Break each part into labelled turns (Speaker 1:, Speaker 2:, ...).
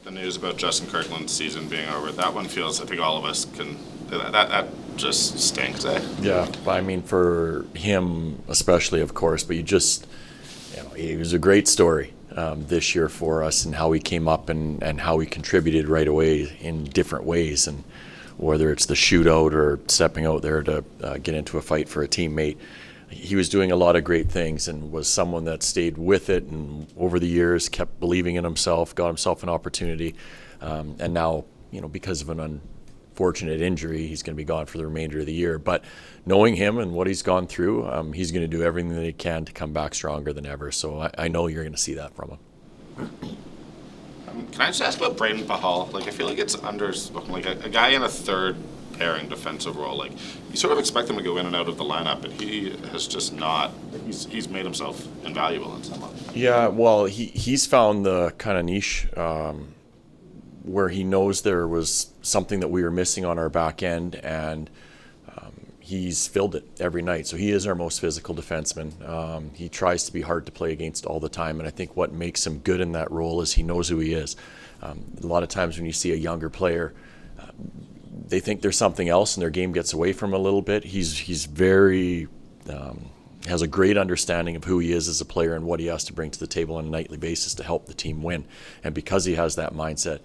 Speaker 1: The news about Justin Kirkland's season being over, that one feels, I think all of us can, that just stinks, eh?
Speaker 2: Yeah, I mean, for him especially, of course, but he was a great story this year for us, and how he came up and how he contributed right away in different ways, and whether it's the shootout or stepping out there to get into a fight for a teammate. He was doing a lot of great things and was someone that stayed with it, and over the years kept believing in himself, got himself an opportunity, and now, because of an unfortunate injury, he's going to be gone for the remainder of the year. But knowing him and what he's gone through, he's going to do everything that he can to come back stronger than ever. So I know you're going to see that from him.
Speaker 1: Can I just ask about Braden Pachal? I feel like it's underspoken. A guy in a third pairing defensive role. You sort of expect him to go in and out of the lineup, but he has just not. He's made himself invaluable in some way.
Speaker 2: Yeah, well, he's found the kind of niche where he knows there was something that we were missing on our back end, and he's filled it every night. So he is our most physical defenseman. He tries to be hard to play against all the time, and I think what makes him good in that role is he knows who he is. A lot of times when you see a younger player, they think there's something else and their game gets away from him a little bit. He's very has a great understanding of who he is as a player and what he has to bring to the table on a nightly basis to help the team win. And because he has that mindset,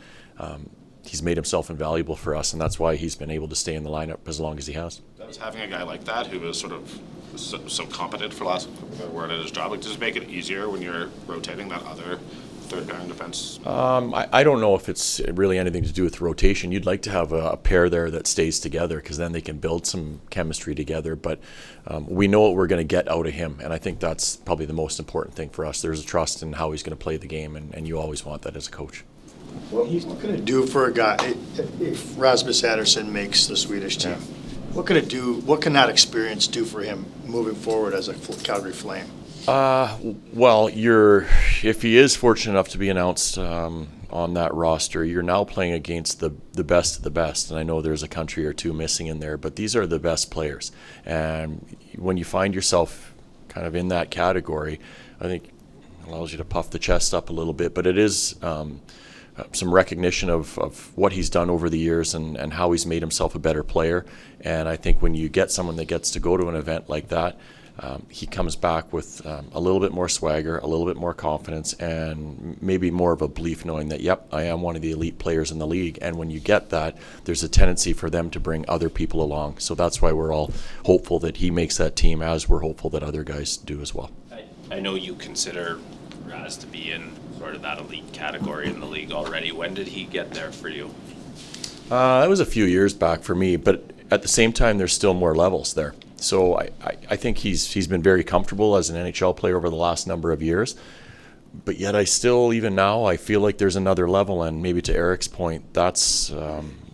Speaker 2: he's made himself invaluable for us, and that's why he's been able to stay in the lineup as long as he has.
Speaker 1: Does having a guy like that who is sort of so competent, for lack of a word, at his job, does it make it easier when you're rotating that other third pairing defense?
Speaker 2: I don't know if it's really anything to do with rotation. You'd like to have a pair there that stays together, because then they can build some chemistry together. But we know what we're going to get out of him, and I think that's probably the most important thing for us. There's a trust in how he's going to play the game, and you always want that as a coach.
Speaker 3: What can it do for a guy if Rasmus Andersson makes the Swedish team? Yeah. What can that experience do for him moving forward as a Calgary Flame?
Speaker 2: Well, if he is fortunate enough to be announced on that roster, you're now playing against the best of the best. And I know there's a country or two missing in there, but these are the best players. And when you find yourself kind of in that category, I think it allows you to puff the chest up a little bit. But it is some recognition of what he's done over the years and how he's made himself a better player. And I think when you get someone that gets to go to an event like that, he comes back with a little bit more swagger, a little bit more confidence, and maybe more of a belief knowing that, yep, I am one of the elite players in the league. And when you get that, there's a tendency for them to bring other people along. So that's why we're all hopeful that he makes that team, as we're hopeful that other guys do as well.
Speaker 4: I know you consider Raz to be in sort of that elite category in the league already. When did he get there for you?
Speaker 2: That was a few years back for me, but at the same time, there's still more levels there. So I think he's been very comfortable as an NHL player over the last number of years. But yet I still, even now, I feel like there's another level. And maybe to Eric's point, that's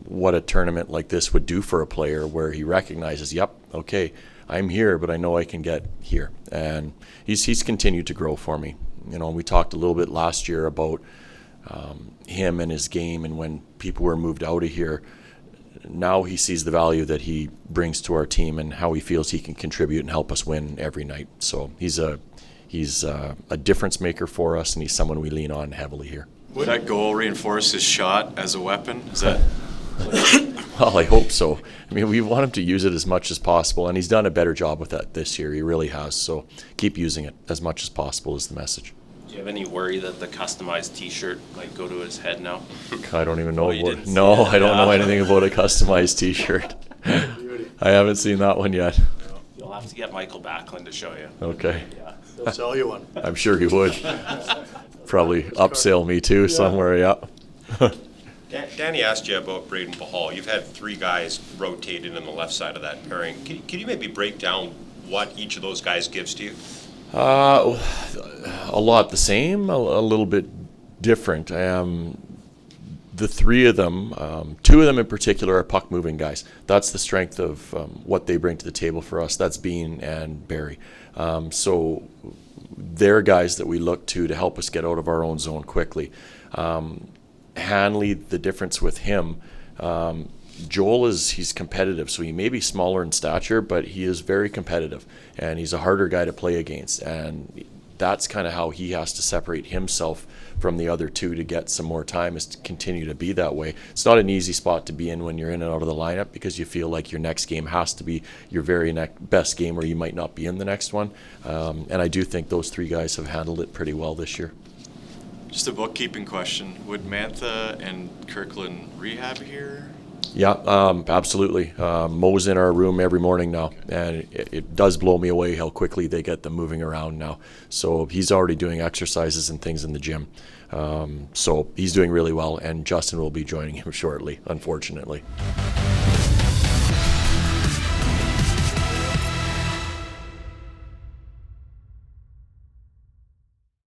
Speaker 2: what a tournament like this would do for a player, where he recognizes, yep, okay, I'm here, but I know I can get here. And he's continued to grow for me. We talked a little bit last year about him and his game, and when people were moved out of here, now he sees the value that he brings to our team and how he feels he can contribute and help us win every night. So he's a difference maker for us, and he's someone we lean on heavily here.
Speaker 5: Would that goal reinforce his shot as a weapon? Is that?
Speaker 2: Well, I hope so. I mean, we want him to use it as much as possible, and he's done a better job with that this year. He really has. So keep using it as much as possible is the message.
Speaker 4: Do you have any worry that the customized T-shirt might go to his head now?
Speaker 2: I don't even know.
Speaker 4: I don't
Speaker 2: know anything about a customized T-shirt. I haven't seen that one yet.
Speaker 4: You'll have to get Michael Backlund to show you.
Speaker 2: Okay.
Speaker 4: Yeah.
Speaker 3: He'll sell you one.
Speaker 2: I'm sure he would. Probably upsell me too somewhere, yeah.
Speaker 6: Danny asked you about Braden Pachal. You've had three guys rotated in the left side of that pairing. Can you maybe break down what each of those guys gives to you?
Speaker 2: A lot the same, a little bit different. The three of them, two of them in particular, are puck-moving guys. That's the strength of what they bring to the table for us. That's Bean and Barry. So they're guys that we look to help us get out of our own zone quickly. Hanley, the difference with him, Joel he's competitive, so he may be smaller in stature, but he is very competitive, and he's a harder guy to play against, and that's kind of how he has to separate himself from the other two to get some more time, is to continue to be that way. It's not an easy spot to be in when you're in and out of the lineup, because you feel like your next game has to be your very best game, or you might not be in the next one. And I do think those three guys have handled it pretty well this year.
Speaker 5: Just a bookkeeping question. Would Mantha and Kirkland rehab here?
Speaker 2: Yeah, absolutely. Mo's in our room every morning now, and it does blow me away how quickly they get them moving around now. So he's already doing exercises and things in the gym. So he's doing really well, and Justin will be joining him shortly, unfortunately.